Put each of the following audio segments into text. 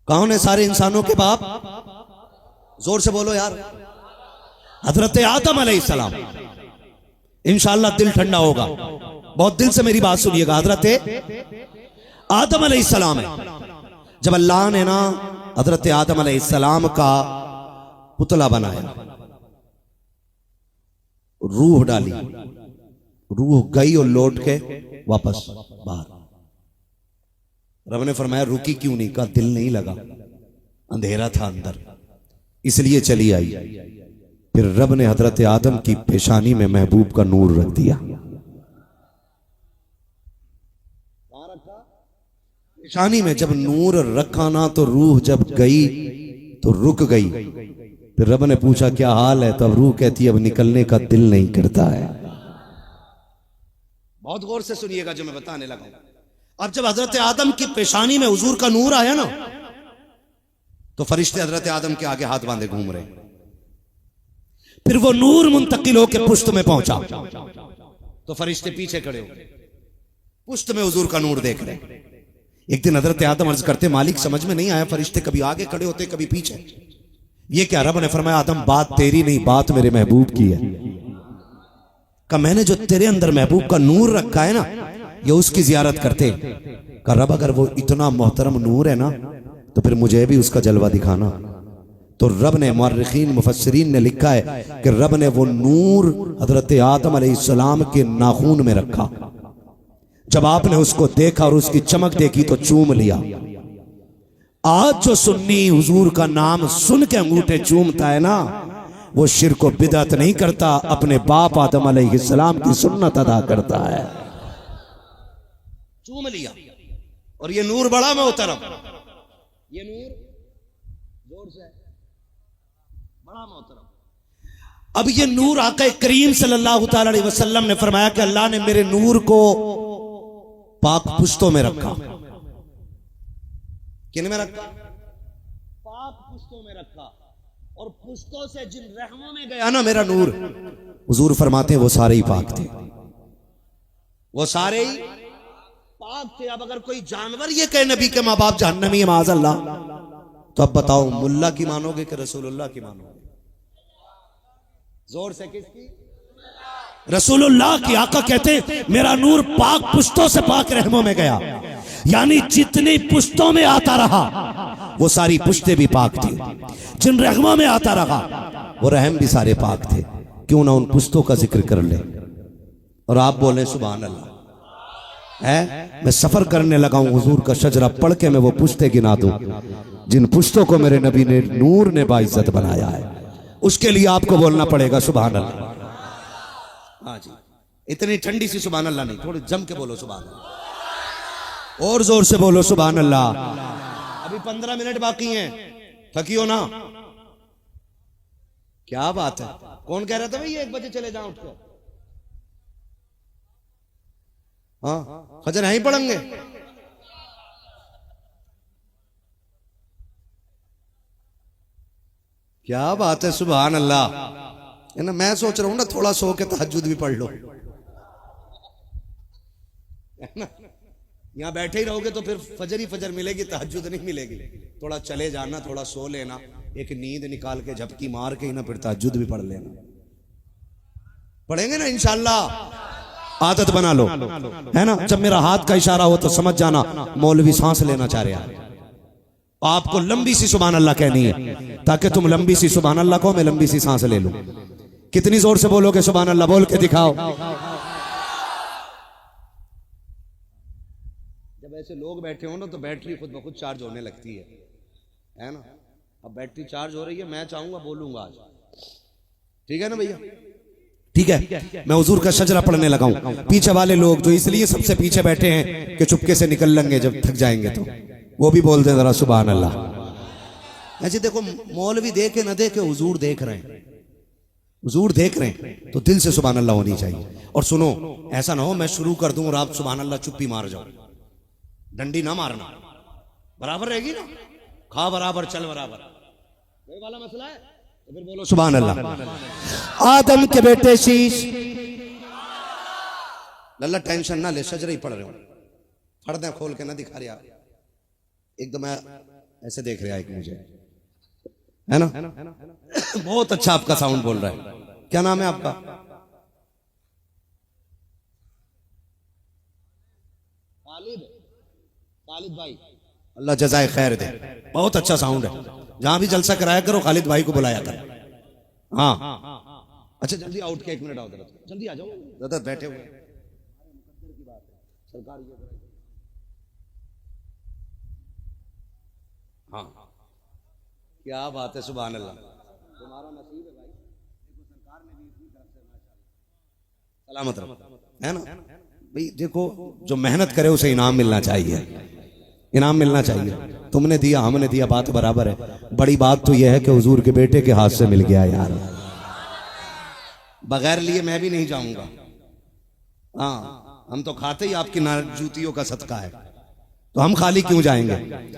कौन है सारे इंसानों के बाप? जोर से बोलो यार। हजरत आदम अलैहिस्सलाम। इंशाअल्लाह दिल ठंडा होगा, बहुत दिल से मेरी बात सुनिएगा। हजरत आदम अलैहिस्सलाम है। जब अल्लाह ने ना हजरत आदम अलैहिस्सलाम का पुतला बनाया, रूह डाली, रूह गई और लौट के वापस बाहर। रब ने फरमाया रुकी क्यों नहीं? कहा दिल नहीं लगा, अंधेरा था अंदर, इसलिए चली आई। फिर रब ने हजरत आदम की पेशानी में महबूब का नूर रख दिया। पेशानी में जब नूर रखा ना तो रूह जब गई तो रुक गई। फिर रब ने पूछा क्या हाल है? तब रूह कहती है अब निकलने का दिल नहीं करता है। बहुत गौर से सुनिएगा जो मैं बताने लगा। अब जब हजरत आदम की पेशानी में हुजूर का नूर आया ना, तो फरिश्ते हजरत आदम के आगे हाथ बांधे घूम रहे। फिर वो नूर मुंतकिल होकर पुश्त में पहुंचा, तो फरिश्ते पीछे खड़े हो गए, पुश्त में हुजूर का नूर देख रहे। एक दिन हजरत आदम अर्ज करते मालिक समझ में नहीं आया, फरिश्ते कभी आगे खड़े होते कभी पीछे, ये क्या? रब ने फरमाया आदम बात तेरी नहीं, बात मेरे महबूब की है। का मैंने जो तेरे अंदर महबूब का नूर रखा है ना, ये उसकी जियारत करते। का रब अगर वो इतना मोहतरम नूर है ना, तो फिर मुझे भी उसका जलवा दिखाना। तो रब ने, मुअर्रिखीन मुफस्सिरीन ने लिखा है कि रब ने वो नूर हजरत आदम अलैहिस्सलाम के नाखून में रखा। जब आपने उसको देखा और उसकी चमक देखी तो चूम लिया। आज जो सुन्नी हुजूर का नाम सुन के अंगूठे चूमता है ना, वो शिर्क व बिदअत नहीं करता, अपने बाप आदम अलैहिस्सलाम की सुन्नत अदा करता है। चूम लिया। और ये नूर बड़ा मोहतरम, ये नूर जोर से बड़ा मोहतरम। अब ये नूर आका करीम सल्लल्लाहु तआला अलैहि वसल्लम ने फरमाया कि अल्लाह ने मेरे नूर को पाक पुश्तों में रखा। किन में रखा? पाक पुश्तों में रखा। और पुश्तों से जिन रहमों में गया ना मेरा नूर, हुजूर फरमाते हैं वो सारे ही पाक थे, वो सारे ही पाक थे। अब अगर कोई जानवर ये कहे नबी के माँ बाप जहन्नमी है माज़अल्लाह, तो अब बताओ मुल्ला की मानोगे कि रसूलुल्लाह की मानोगे? जोर से किसकी? रसूलुल्लाह की। आका कहते मेरा नूर पाक पुश्तों से पाक रहमों में गया, यानी जितनी पुश्तों में आता रहा वो सारी पुश्तें भी पाक थी, जिन रहमों में आता रहा वो रहम भी सारे पाक थे। क्यों ना उन पुश्तों का जिक्र कर ले। और आप बोले सुभान अल्लाह। है मैं सफर करने लगा हूं, हुजूर का शजरा पढ़ के मैं वो पुश्ते गिना दूं जिन पुश्तों को मेरे नबी ने नूर ने बाइज्जत बनाया है। उसके लिए आपको बोलना पड़ेगा सुभान अल्लाह। हाँ जी, इतनी ठंडी सी सुभान अल्लाह नहीं, थोड़ी जम के बोलो सुभान अल्लाह, और जोर से बोलो सुभान अल्लाह। अभी 15 मिनट बाकी हैं, थकी हो ना? क्या बात है? कौन कह रहा था भाई 1 बजे चले जाओ उठ कर? हाँ फजर यहीं पढ़ेंगे। क्या बात है, सुभान अल्लाह। है ना, मैं सोच रहा हूं ना थोड़ा सो के तहज्जुद भी पढ़ लो। यहां बैठे ही रहोगे तो फिर फजर ही फजर मिलेगी, तहज्जुद नहीं मिलेगी। थोड़ा चले जाना, थोड़ा सो लेना, एक नींद निकाल के झपकी मार के ही ना फिर तहज्जुद भी पढ़ लेना। पढ़ेंगे ना इंशाअल्लाह, आदत बना लो, है ना। जब मेरा हाथ का इशारा हो तो समझ जाना मौलवी सांस लेना चाह रहा है। आपको लंबी सी सुभान अल्लाह कहनी है, ताकि तुम लंबी सी सुभान अल्लाह को मैं लंबी सी सांस ले लूं। कितनी जोर से बोलोगे सुभान अल्लाह? बोल के दिखाओ। जब ऐसे लोग बैठे हो ना तो बैटरी खुद ब खुद चार्ज होने लगती है ना। अब बैटरी चार्ज हो रही है, मैं चाहूंगा बोलूंगा आज, ठीक है ना भैया? ठीक है, मैं हुजूर का शजरा पढ़ने लगा हूं। पीछे वाले लोग जो इसलिए सबसे पीछे बैठे हैं कि चुपके से निकल लेंगे जब थक जाएंगे, तो वो भी बोल दें जरा सुभान अल्लाह। ऐसे देखो, मौलवी देखे न देखे हुजूर देख रहे हैं, हुजूर देख रहे हैं, तो दिल से सुभान अल्लाह होनी चाहिए। और सुनो, ऐसा ना हो मैं शुरू कर दूं और आप सुभान अल्लाह चुप्पी मार जाओ। डंडी ना मारना, बराबर रहेगी ना, खा बराबर चल बराबर, वही वाला मसला है। तो फिर बोलो सुभान अल्लाह। आदम के बेटे शीश, लल्ला टेंशन ना ले, शजरे ही पढ़ रहे हो, पर्दे खोल के ना दिखा रहा, एकदम ऐसे देख रहे हैं मुझे, है ना? बहुत अच्छा आपका साउंड बोल रहा है। क्या नाम है आपका? खालिद भाई, अल्लाह जज़ाए खैर दे। बहुत अच्छा साउंड है। जहां भी जलसा कराया करो खालिद भाई को बुलाया करो। हाँ अच्छा, जल्दी आउट के 1 मिनट आओ, जल्दी आ जाओ, ज्यादा बैठे हुए सरकार। हाँ क्या बात है, सुभान अल्लाह। तुम्हारा नसीब है भाई, सरकार ने भी इतनी तरफ से सलामत रखा है ना भाई। देखो, जो मेहनत करे उसे इनाम मिलना चाहिए, इनाम मिलना चाहिए। तुमने दिया, हमने दिया, बात बराबर है। बड़ी बात तो यह है कि हुजूर के बेटे के हाथ से मिल गया यार। बगैर लिए मैं भी नहीं जाऊंगा। हाँ, हम तो खाते ही आपकी जूतियों का सदका है, तो हम खाली क्यों जाएंगे?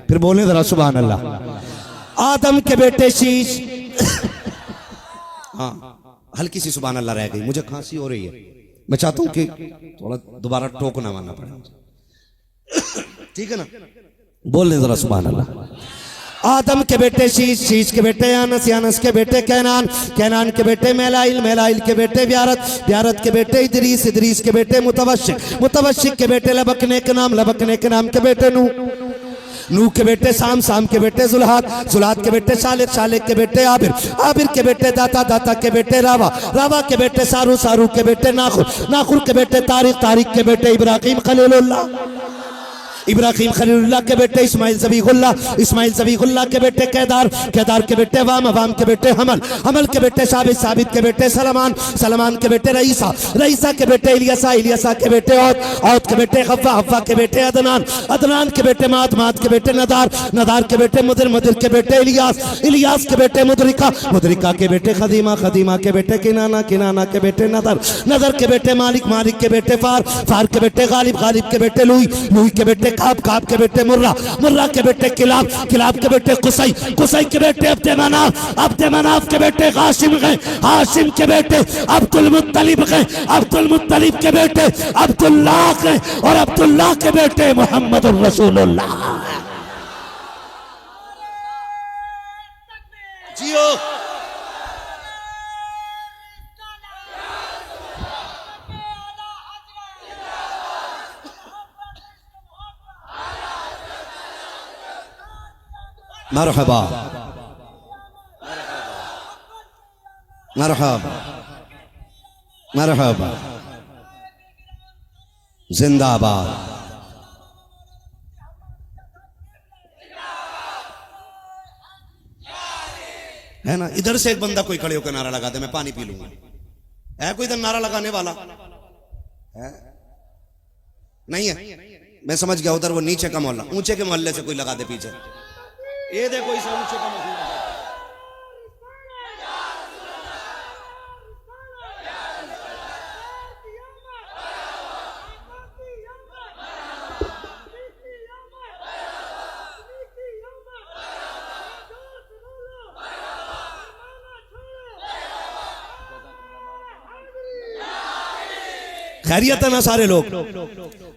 फिर बोले जरा सुभान अल्लाह। आदम के बेटे शीश। हाँ, हल्की सी सुभान अल्लाह रह गई, मुझे खांसी हो रही है। मैं चाहता हूं कि थोड़ा दोबारा टोक ना मानना पड़े, ठीक है ना? बोल रहे जरा सुभान अल्लाह। आदम के बेटे शीश, शीश के बेटे यानस, यानस के बेटे कैनान, कैनान के बेटे मेलाइल, मेलाइल के बेटे ब्यारत, ब्यारत के बेटे इदरीस, इदरीस के बेटे मुतवशिक, मुतवशिक के बेटे लबकने के नाम, लबकने के नाम के बेटे नूह, नूह के बेटे शाम, शाम के बेटे जुल्हाद, जुल्हाद के बेटे शालिक, शालिक के बेटे आबिर, आबिर के बेटे दाता, दाता के बेटे रावा, रावा के बेटे सारू, सारू के बेटे नाखुर, नाखुर के बेटे तारिक, तारिक के बेटे इब्राहिम खलीलुल्लाह, इब्राहिम खलीलुल्लाह के बेटे इस्माइल ज़बीहुल्लाह, इस्माइल ज़बीहुल्लाह के बेटे केदार, केदार के बेटे वाम, वाम के बेटे हमल, हमल के बेटे साबित, साबित के बेटे सलमान, सलमान के बेटे रईसा, रईसा के बेटे इलियासा, इलियासा के बेटे औद, औद के बेटे हव्वा, हव्वा के बेटे अदनान, अदनान के बेटे माद, माद के बेटे नदार, नदार के बेटे मुदिर, मुदिर के बेटे इलियास, इलियास के बेटे मुदरिका, मुदरिका के बेटे खदीमा, खदीमा के बेटे किनाना, किनाना के बेटे नदर, नदर के बेटे मालिक, मालिक के बेटे फार, फार के बेटे गालिब, गालिब के बेटे लुई, लुई के बेटे काब, काब के बेटे मुर्रा, मुर्रा के बेटे किलाब, किलाब के बेटे कुसई, कुसई के बेटे अब्दे मनाफ, अब्दे मनाफ के बेटे हाशिम गए, हाशिम के बेटे अब्दुल मुत्तलिब गए, अब्दुल मुत्तलिब के बेटे अब्दुल्लाह गए, और अब्दुल्लाह के बेटे मोहम्मद रसूलुल्लाह। जियो मरहबा, मरहबा, मरहबा, जिंदाबाद। है ना? इधर से एक बंदा कोई खड़े होकर नारा लगा दे, मैं पानी पी लूंगा। है कोई इधर नारा लगाने वाला? है? नहीं है? मैं समझ गया, उधर वो नीचे का मोहल्ला, ऊंचे के मोहल्ले से कोई लगा दे पीछे। ये देखो इस ऊंचे का मोहल्ला। खैरियत है ना सारे लोग?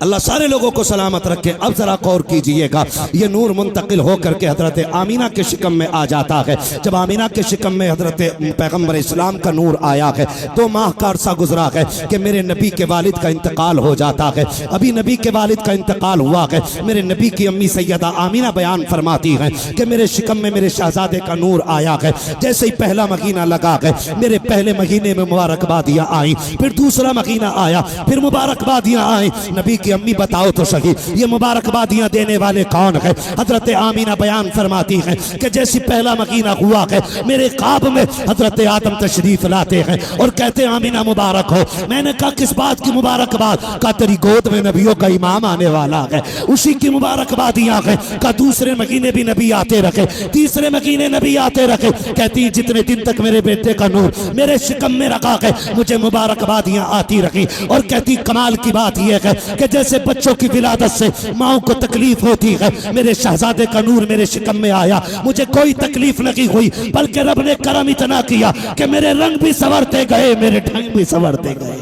अल्लाह सारे लोगों को सलामत रखे। अब जरा गौर कीजिएगा, ये नूर मुंतकिल होकर के हजरत आमीना के शिकम में आ जाता है। जब आमीना के शिकम में हजरत पैगम्बर इस्लाम का नूर आया है, 2 माह का अरसा गुजरा है कि मेरे नबी के वालिद का इंतकाल हो जाता है। अभी नबी के वालिद का इंतकाल हुआ है, मेरे नबी की अम्मी सैयदा आमीना बयान फरमाती हैं कि मेरे शिकम में मेरे शहजादे का नूर आया है। जैसे ही पहला महीना लगा है, मेरे पहले महीने में मुबारकबादियाँ आई, फिर दूसरा महीना आया, फिर मुबारकबादियाँ आई। नबी की अम्मी बताओ तो सही, ये मुबारकबादियाँ देने वाले कौन है? हजरत आमीना बयान फरमाती हैं कि जैसी पहला महीना हुआ है, मेरे ख्वाब में हजरत आदम तशरीफ लाते हैं और कहते हैं आमीना मुबारक हो। मैंने कहा किस बात की मुबारकबाद? का तेरी गोद में नबियों का इमाम आने वाला है, उसी की मुबारकबादियाँ है। का दूसरे महीने भी नबी आते रखे, तीसरे महीने नबी आते रखे। कहती जितने दिन तक मेरे बेटे का नूर मेरे शिकम में रखा है, मुझे मुबारकबादियाँ आती रही। और कहती कमाल की बात यह है कि जैसे बच्चों की विलादत से माओ को तकलीफ होती है, मेरे शहजादे का नूर मेरे शिकम में आया, मुझे कोई तकलीफ नहीं हुई, बल्कि रब ने करम इतना किया कि मेरे रंग भी संवरते गए, मेरे ढंग भी संवरते गए।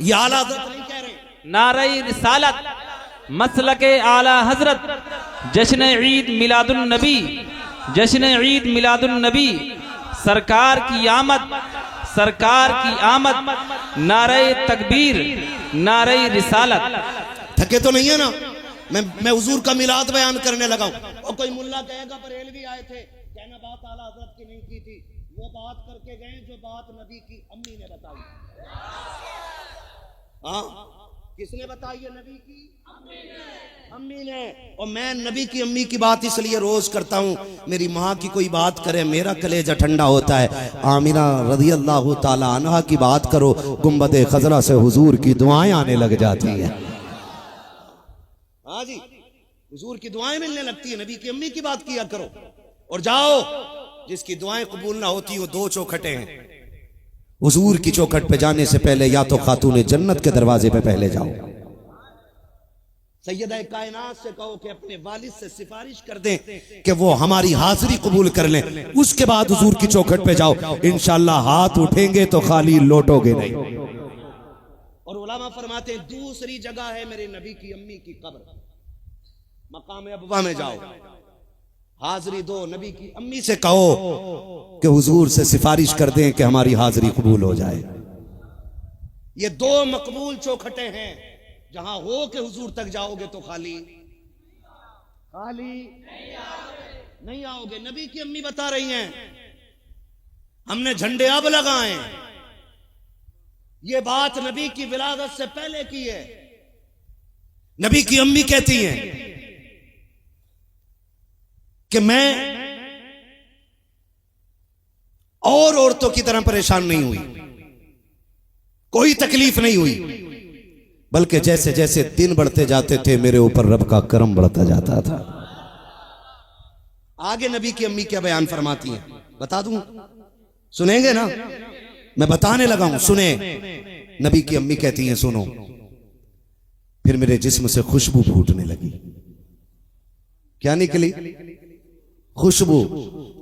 ये आला नहीं कह रहे, नारे रिसालत मसलके आला हजरत जश्न ईद मिलादुन नबी, जश्न ईद मिलादुन नबी, सरकार की आमद, सरकार की आमद, नारे तकबीर, नारे रिसालत। थके तो नहीं है ना? मैं हुजूर का मिलाद बयान करने लगा हूं और कोई मुल्ला कहेगा बरेलवी आए थे, कहना बात आला हजरत की नहीं की थी, वो बात करके गए जो बात नबी की अम्मी ने बताई। हाँ, किसने बताई है? नबी की अम्मी ने। और मैं नबी की अम्मी की बात इसलिए रोज करता हूं, मेरी माँ की कोई बात करे मेरा कलेजा ठंडा होता है। आमिना रज़ी अल्लाह ताला अन्हा की बात करो, गुंबद खजरा से हुजूर की दुआएं आने लग जाती है। हाँ जी, हुजूर की दुआएं मिलने लगती है। नबी की अम्मी की बात किया करो। और जाओ, जिसकी दुआएं कबूल ना होती वो दो चौखटे हैं। हुजूर की चौखट पे जाने से पहले या तो खातून जन्नत के दरवाजे पे पहले जाओ, सैयदा कायनात से कहो कि अपने वालिद से सिफारिश कर दें कि वो हमारी हाजिरी कबूल कर लें। उसके बाद हुजूर की चौखट पे जाओ, इंशाअल्लाह हाथ उठेंगे तो खाली लौटोगे नहीं। और उलमा फरमाते हैं दूसरी जगह है मेरे नबी की अम्मी की कब्र, मकाम अबवा में जाओ, हाजिरी दो, नबी की अम्मी से कहो कि हुजूर से सिफारिश कर दें कि हमारी हाजिरी कबूल हो जाए। ये दो मकबूल चौखटे हैं, जहां हो के हुजूर तक जाओगे तो खाली नहीं आओगे। नबी की अम्मी बता रही हैं हमने झंडे अब लगाए, ये बात नबी की विलादत से पहले की है। नबी की अम्मी कहती हैं कि मैं और औरतों की तरह परेशान नहीं हुई, कोई तकलीफ नहीं हुई, बल्कि जैसे जैसे दिन बढ़ते जाते थे मेरे ऊपर रब का करम बढ़ता जाता था। आगे नबी की अम्मी क्या बयान फरमाती हैं बता दूं? सुनेंगे ना? मैं बताने लगा हूं, सुने। नबी की अम्मी कहती हैं सुनो, फिर मेरे जिस्म से खुशबू फूटने लगी। क्या निकली? खुशबू।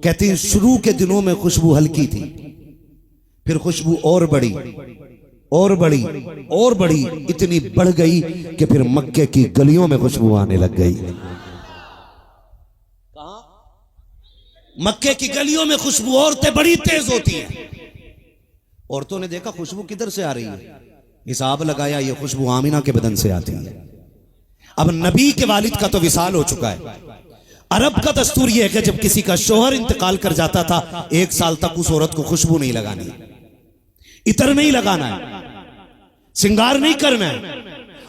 कहती हैं शुरू के दिनों में खुशबू हल्की थी, फिर खुशबू और बढ़ी और बढ़ी और बढ़ी, इतनी बढ़ गई कि फिर मक्के की गलियों में खुशबू आने लग गई। कहां? मक्के की गलियों में खुशबू औरतें बड़ी तेज होती हैं। औरतों ने देखा खुशबू किधर से आ रही है, हिसाब लगाया ये खुशबू आमिना के बदन से आती है। अब नबी के वालिद का तो विसाल हो चुका है। अरब का दस्तूर यह है कि जब किसी का शोहर इंतकाल कर जाता था, 1 साल तक उस औरत को खुशबू नहीं लगानी, इतर नहीं लगाना है, सिंगार नहीं करना है।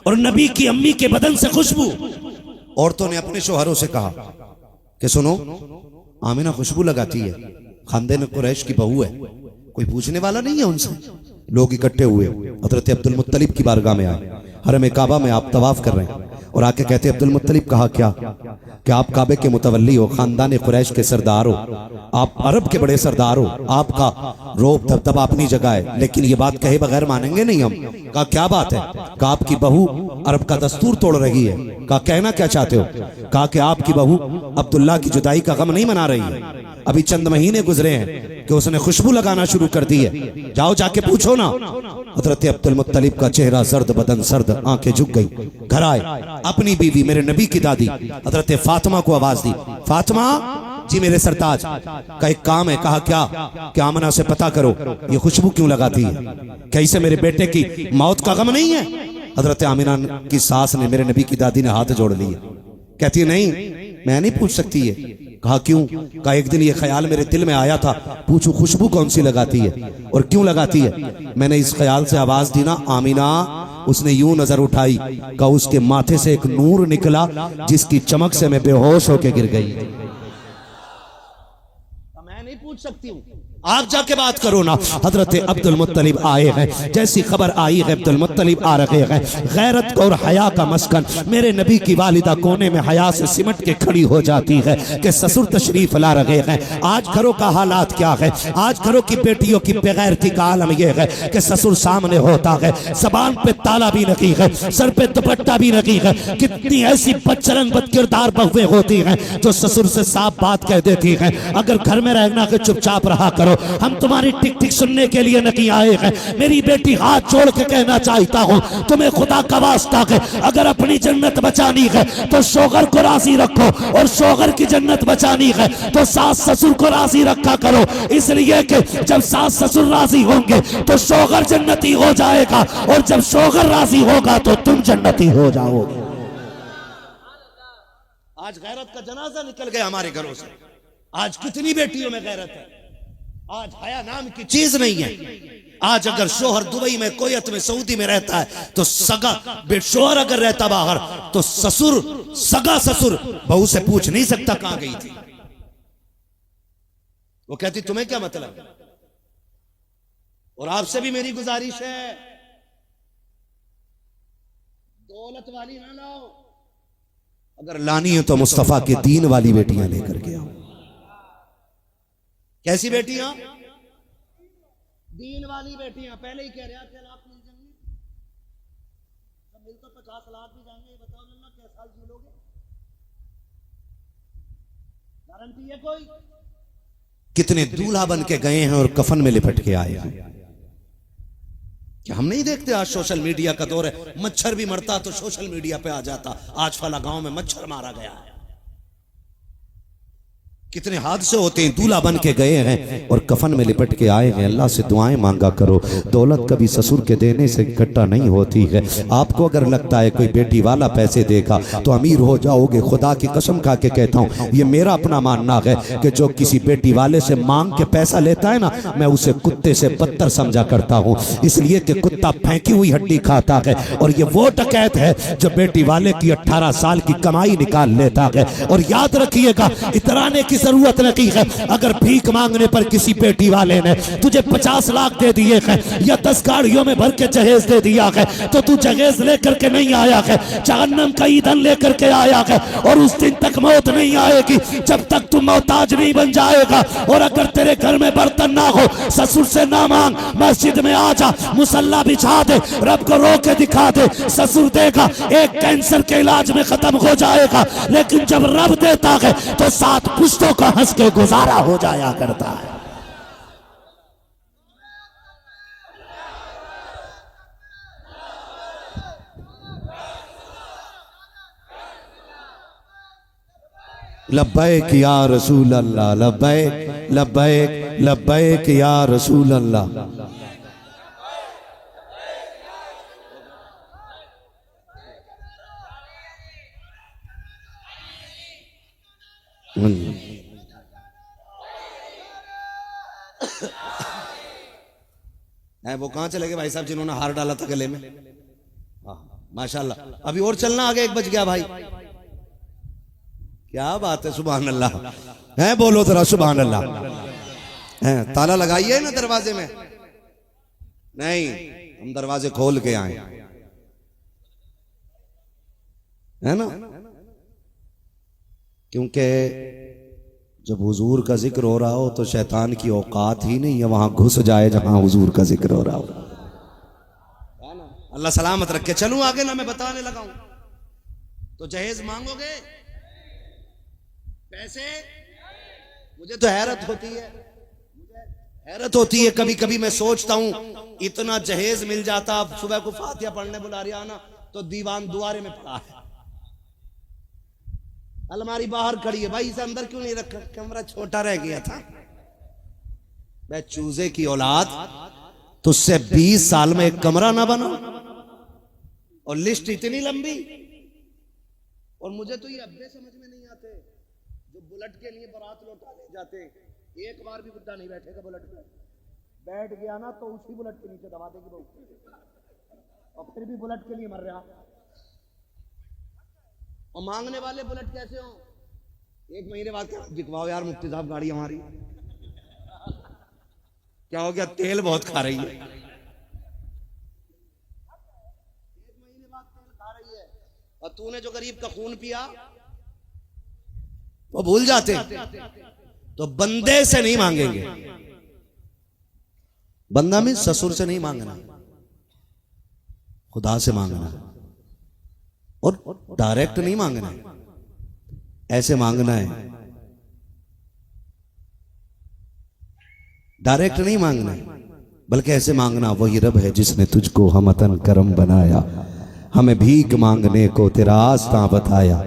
और नबी की अम्मी के बदन से खुशबू। औरतों ने अपने शोहरों से कहा कि सुनो, आमिना खुशबू लगाती है, खानदान कुरैश की बहू है, कोई पूछने वाला नहीं है उनसे। लोग इकट्ठे हुए, हजरत अब्दुल मुत्तलिब की बारगाह में आए। हरम काबा में आप तवाफ कर रहे हैं और आके कहते अब्दुल मुत्तलिब, कहा क्या कि आप काबे के मुतवल्ली हो, खानदान कुरैश के सरदार हो, आप अरब के बड़े सरदार हो, आपका रोब दबदबा अपनी जगह है, लेकिन ये बात कहे बगैर मानेंगे नहीं हम। कहा क्या बात है? कहा आपकी बहू अरब का दस्तूर तोड़ रही है। कहा कहना क्या चाहते हो? कहा कि आपकी बहू अब्दुल्ला की जुदाई का गम नहीं मना रही है, अभी चंद महीने गुजरे हैं कि उसने खुशबू लगाना शुरू कर दी है, जाओ जाके पूछो ना। हजरत अब्दुल मुत्तलिब का चेहरा सर्द, बदन सर्द, आंखें झुक गई। घर आए, अपनी बीवी मेरे नबी की दादी हजरत फातिमा को आवाज दी, फातिमा जी मेरे सरताज का एक काम है। कहा क्या? कि आमना से पता करो ये खुशबू क्यों लगाती है, क्या इसे मेरे बेटे की मौत का गम नहीं है? हजरत आमिना की सास ने, मेरे नबी की दादी ने हाथ जोड़ लिए। कहती है नहीं, मैं नहीं पूछ सकती है। कहा क्यों? कहा एक दिन ये ख्याल मेरे दिल में आया था, पूछू खुशबू कौन सी लगाती है और क्यों लगाती है। मैंने इस ख्याल से आवाज दी ना आमिना, उसने यूं नजर उठाई, कहा उसके माथे से एक नूर निकला जिसकी चमक से मैं बेहोश होकर गिर गई। मैं नहीं पूछ सकती हूँ, आप जाके बात करो ना। हजरत अब्दुल मुत्तलिब आए हैं, जैसी खबर आई है अब्दुल मुत्तलिब आ रहे हैं। गैरत और हया का मस्कन, मेरे नबी की वालिदा कोने में हया से सिमट के खड़ी हो जाती है कि ससुर तशरीफ ला रहे हैं। आज घरों का हालात क्या है? आज घरों की बेटियों की बेगैरती का आलम यह है कि ससुर सामने होता है, जबान पे ताला भी नहीं है, सर पे दुपट्टा भी नहीं है। कितनी ऐसी बदचलन बदकिरदार बहुएं होती हैं जो ससुर से साफ बात कह देती हैं, अगर घर में रहना के चुपचाप रहा करो, करो, हम तुम्हारी टिक टिक सुनने के लिए नहीं आए हैं। मेरी बेटी हाथ जोड़ के कहना चाहता हूँ तुम्हें खुदा का वास्ता है, अगर अपनी जन्नत बचानी है तो शोहर को राजी रखो, और शोहर की जन्नत बचानी है तो सास ससुर को राजी रखा करो, इसलिए कि जब सास ससुर राजी होंगे तो शोहर जन्नती हो जाएगा, और जब शोहर राजी होगा तो तुम जन्नती हो जाओगे। आज गैरत का जनाजा निकल गया हमारे घरों से। आज कितनी बेटियों में गैरत है, आज हया नाम की चीज नहीं है। आज अगर शोहर दुबई में, कोयत में, सऊदी में रहता है तो सगा शोहर अगर रहता बाहर तो ससुर, सगा ससुर बहू से पूछ नहीं सकता कहां गई थी। वो कहती तुम्हें क्या मतलब। और आपसे भी मेरी गुजारिश है, दौलत वाली ना लाओ, अगर लानी है तो मुस्तफा के दीन वाली बेटियां लेकर के आओ। कैसी बेटियां? दीन वाली बेटियां। पहले ही कह रहे हैं 6 लाख मिल जाएंगे, तो मिल तो 50 लाख भी जाएंगे। बताओ अल्लाह क्या साल जी लोगे, गारंटी है कोई? कितने दूल्हा बन के गए हैं और कफन में लिपट के आए हैं। क्या हम नहीं देखते? आज सोशल मीडिया का दौर है, मच्छर भी मरता तो सोशल मीडिया पे आ जाता, आज फला गांव में मच्छर मारा गया है। कितने हादसे होते हैं, दूल्हा बन के गए हैं और कफन में लिपट के आए हैं। अल्लाह से दुआएं मांगा करो, दौलत कभी ससुर के देने से इकट्ठा नहीं होती है। आपको अगर लगता है कोई बेटी वाला पैसे देगा तो अमीर हो जाओगे, खुदा की कसम खा के कहता हूँ, ये मेरा अपना मानना है कि जो किसी बेटी वाले से मांग के पैसा लेता है ना, मैं उसे कुत्ते से बदतर समझा करता हूँ, इसलिए कि कुत्ता फेंकी हुई हड्डी खाता है, और ये वो डकैत है जो बेटी वाले की 18 साल की कमाई निकाल लेता है। और याद रखिएगा, इतराने की जरूरत नहीं है। अगर भीख मांगने पर किसी बेटी वाले ने तुझे 50 लाख दे दिए हैं या 10 गाड़ियों में भर के जहेज दे दिया है, तो तू जहेज लेकर के नहीं आया है, जहन्नम का ईंधन लेकर के आया है। और उस दिन तक मौत नहीं आएगी जब तक तू मोहताज नहीं बन जाएगा। और अगर तेरे घर में बर्तन ना हो, ससुर से ना मांग, मस्जिद में आ जा, मुसल्ला बिछा दे, रब को रो के दिखा दे, ससुर देगा। एक कैंसर के इलाज में खत्म हो जाएगा, लेकिन जब रब देता है तो 7 पुश्तों का हंस के गुजारा हो जाया करता है। लब्बैक या रसूल अल्लाह, लब्बैक लब्बैक लब्बैक या रसूल अल्लाह। वो कहां चले गए भाई साहब जिन्होंने हार डाला था गले में? माशाल्लाह, अभी और चलना, आगे 1 बज गया भाई। क्या बात है, सुभान अल्लाह है, बोलो जरा सुभान अल्लाह है। ताला लगाइए ना दरवाजे में। नहीं, हम दरवाजे खोल के आए है ना, क्योंकि जब हुजूर का जिक्र हो रहा हो तो शैतान की औकात ही नहीं है वहां घुस जाए जहां हुजूर का जिक्र हो रहा हो। अल्लाह सलामत रखे। चलूं आगे ना, मैं बताने लगा हूं। तो जहेज मांगोगे, पैसे? मुझे तो हैरत होती है, हैरत होती है। कभी कभी मैं सोचता हूं इतना जहेज मिल जाता, अब सुबह को फातिहा पढ़ने बुला रही आना तो दीवान दुआरे में पड़ा है, अलमारी बाहर खड़ी है, भाई इसे अंदर क्यों नहीं रखा? कमरा छोटा रह गया था। मैं चूजे की औलाद, तुझसे 20 साल में एक कमरा ना बना, और लिस्ट इतनी लंबी। और मुझे तो ये अब्बे समझ में नहीं आते जो बुलेट के लिए बारात लौटा ले जाते। एक बार भी बुड्ढा नहीं बैठेगा बुलेट पे, बैठ गया ना तो उसी बुलेट के नीचे दबा देगी बहू, और फिर भी बुलेट के लिए मर रहा। और मांगने वाले बुलेट कैसे हो? 1 महीने बाद क्या दिखवाओ यार मुफ्ती साहब, गाड़ी हमारी क्या हो गया, तेल बहुत खा रही है। 1 महीने बाद तेल खा रही है, और तूने जो गरीब का खून पिया वो भूल जाते। तो बंदे से नहीं मांगेंगे, बंदा में ससुर से नहीं मांगना, खुदा से मांगना। और डायरेक्ट नहीं मांगना है, ऐसे मांगना है, डायरेक्ट नहीं मांगना, बल्कि ऐसे मांगना, वही रब है जिसने तुझको हमतन करम बनाया, हमें भीख मांगने को तेरा आस्था बताया,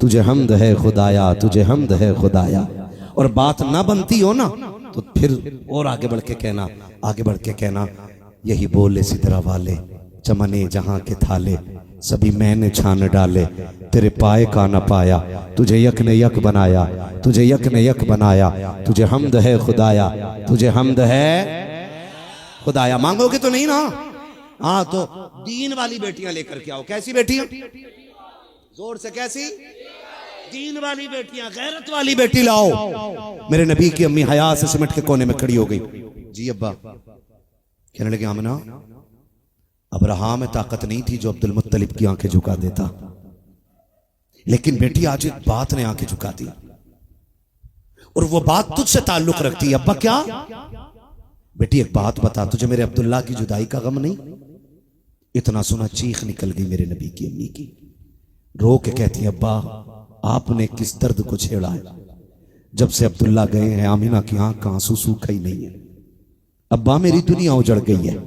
तुझे हमद है खुदाया, तुझे हमद है खुदाया। और बात ना बनती हो ना तो फिर और आगे बढ़ के कहना, आगे बढ़ के कहना, यही बोले सिदरा वाले चमने जहां के थाले, सभी मैंने छान डाले, तेरे पाए का न पाया, तुझे यक ने यक बनाया, तुझे यक ने यक बनाया, तुझे हमद है खुदाया, तुझे हमद है खुदाया। मांगोगे तो नहीं ना? हाँ, तो दीन वाली बेटियां लेकर के आओ। कैसी बेटियां? जोर से, कैसी? दीन वाली बेटियां, गैरत वाली बेटी लाओ। मेरे नबी की अम्मी हया से सिमट के कोने में खड़ी हो गई। जी अब्बा। कहने लगे आमना, अब्राहम में ताकत नहीं थी जो अब्दुल मुत्तलिब की आंखें झुका देता, लेकिन बेटी आज एक बात ने आंखें झुका दी, और वो बात तुझसे ताल्लुक रखती है। अब्बा क्या? बेटी एक बात बता, तुझे मेरे अब्दुल्ला की जुदाई का गम नहीं? इतना सुना चीख निकल गई मेरे नबी की अम्मी की। रो के कहती है, अब्बा आपने किस दर्द को छेड़ा है? जब से अब्दुल्ला गए हैं आमिना की आंख का आंसू सूखा ही नहीं है। अब्बा मेरी दुनिया उजड़ गई है,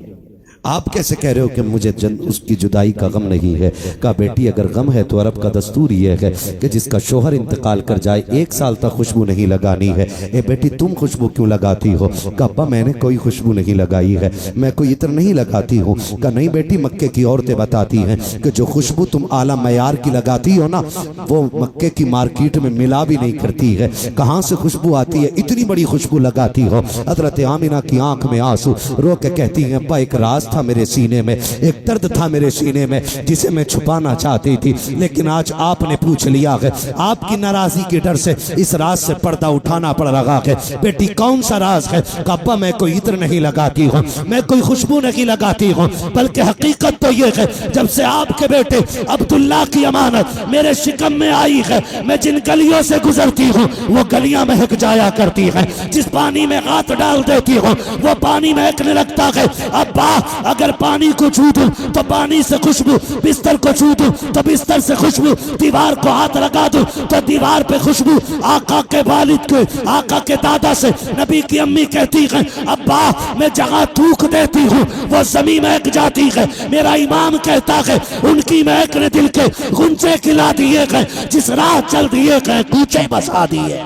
आप कैसे कह रहे हो कि मुझे उसकी जुदाई का गम नहीं है? कहा बेटी अगर गम है तो अरब का दस्तूर यह है कि जिसका शोहर इंतकाल कर जाए 1 साल तक खुशबू नहीं लगानी है। ए बेटी तुम खुशबू क्यों लगाती हो? कहा अब्बा मैंने कोई खुशबू नहीं लगाई है, मैं कोई इत्र नहीं लगाती हूँ। कहा नहीं बेटी, मक्के की औरतें बताती हैं कि जो खुशबू तुम आला मयार की लगाती हो ना, वो मक्के की मार्केट में मिला भी नहीं करती है। कहाँ से खुशबू आती है? इतनी बड़ी खुशबू लगाती हो। हजरत आमिना की आंख में आंसू, रो के कहती हैं, अब्बा एक राज था मेरे सीने में, एक दर्द था मेरे सीने में जिसे मैं छुपाना चाहती थी, लेकिन आज आपने पूछ लिया है। आपकी नाराजगी के डर से इस राज से पर्दा उठाना पड़ रहा है। बेटी कौन सा राज है? अब्बा मैं कोई इत्र नहीं लगाती हूँ, मैं कोई खुशबू नहीं लगाती हूँ, बल्कि हकीकत तो ये है जब से आपके बेटे अब्दुल्ला की अमानत मेरे शिकम में आई है, मैं जिन गलियों से गुजरती हूँ वो गलियां महक जाया करती हैं। जिस पानी में हाथ डाल देती हूँ वो पानी महकने लगता है। अब्बा अगर पानी को छू दूं तो पानी से खुशबू, बिस्तर को छू दूं तो बिस्तर से खुशबू, दीवार को हाथ लगा दूं तो दीवार पे खुशबू। आका के वालिद के, आका के दादा से नबी की अम्मी कहती है, अब्बा मैं जहां थूक देती हूँ वो जमीन महक जाती है। मेरा इमाम कहता है उनकी महक ने दिल के गुंजे खिला दिए गए, जिस राह चल दिए गए कूचे बसा दिए।